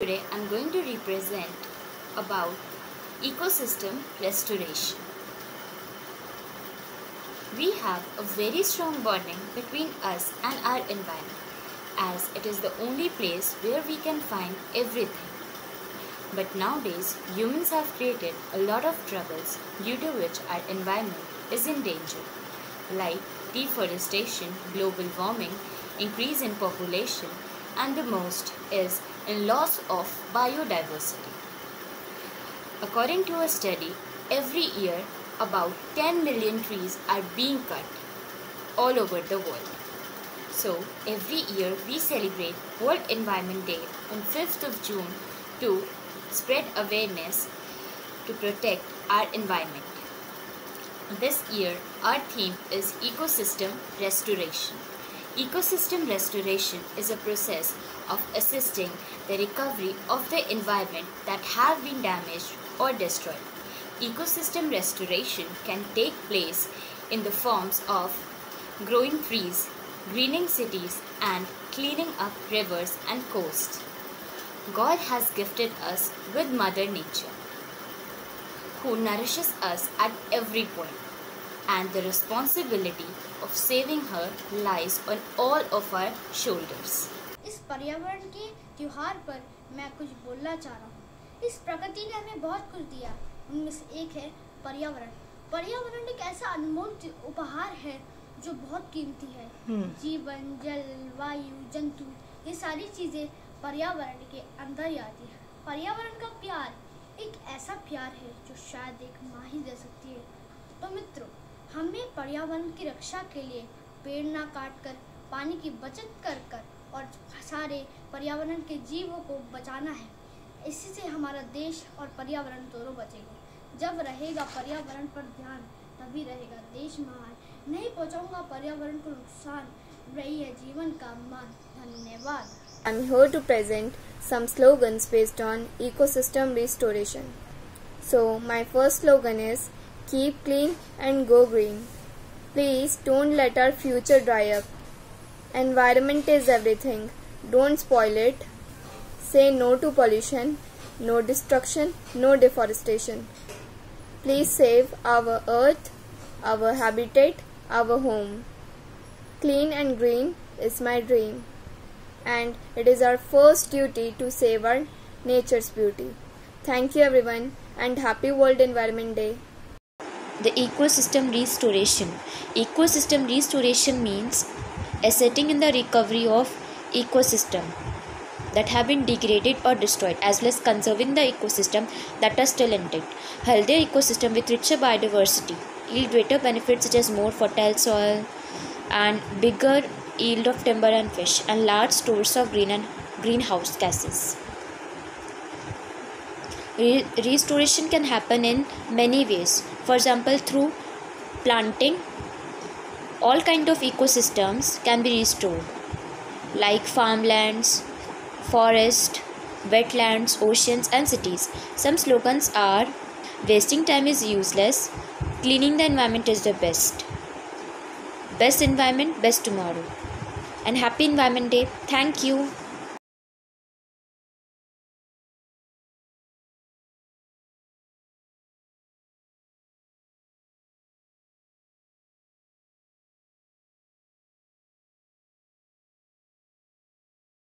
Today I'm going to represent about ecosystem restoration. We have a very strong bonding between us and our environment, as it is the only place where we can find everything. But nowadays, humans have created a lot of troubles due to which our environment is in danger, like deforestation, global warming, increase in population, and the most is in loss of biodiversity. According to a study, every year about 10 million trees are being cut all over the world. So every year we celebrate World Environment Day on 5th of June to spread awareness to protect our environment. This year our theme is ecosystem restoration. Ecosystem restoration is a process of assisting the recovery of the environment that have been damaged or destroyed. Ecosystem restoration can take place in the forms of growing trees, greening cities, and cleaning up rivers and coasts. God has gifted us with Mother Nature, who nourishes us at every point, and the responsibility of saving her lies on all of our shoulders. इस पर्यावरण के त्योहार पर मैं कुछ बोलना चाह रहा हूँ। इस प्रकृति ने हमें बहुत कुछ दिया, उनमें से एक है पर्यावरण। पर्यावरण एक ऐसा अनमोल उपहार है जो बहुत कीमती है। जीवन, जल, वायु, जंतु, ये सारी चीजें पर्यावरण के अंदर ही आती है। पर्यावरण का प्यार एक ऐसा प्यार है जो शायद एक माँ ही दे सकती है। तो मित्रों, हमें पर्यावरण की रक्षा के लिए पेड़ ना काटकर, पानी की बचत कर और सारे पर्यावरण के जीवों को बचाना है। इसी से हमारा देश और पर्यावरण दोनों बचेंगे। जब रहेगा पर्यावरण पर ध्यान, तभी रहेगा देश महान। नहीं पहुंचाऊंगा पर्यावरण को नुकसान, रही है जीवन का मान। धन्यवाद। I'm here to present some slogans based on ecosystem restoration. So my first slogan is keep clean and go green. Please don't let our future dry up. Environment is everything. Don't spoil it. Say no to pollution, no destruction, no deforestation. Please save our earth, our habitat, our home. Clean and green is my dream, and it is our first duty to save our nature's beauty. Thank you everyone, and happy World Environment Day. The ecosystem restoration. Ecosystem restoration means assisting in the recovery of ecosystem that have been degraded or destroyed, as well as conserving the ecosystem that are still intact. Healthier ecosystem with richer biodiversity yield greater benefits such as more fertile soil and bigger yield of timber and fish and large stores of greenhouse gases. Restoration can happen in many ways. For example, through planting. All kind of ecosystems can be restored, like farmlands, forest, wetlands, oceans and cities. Some slogans are wasting time is useless, cleaning the environment is the best, best environment, best tomorrow, and happy Environment Day. Thank you.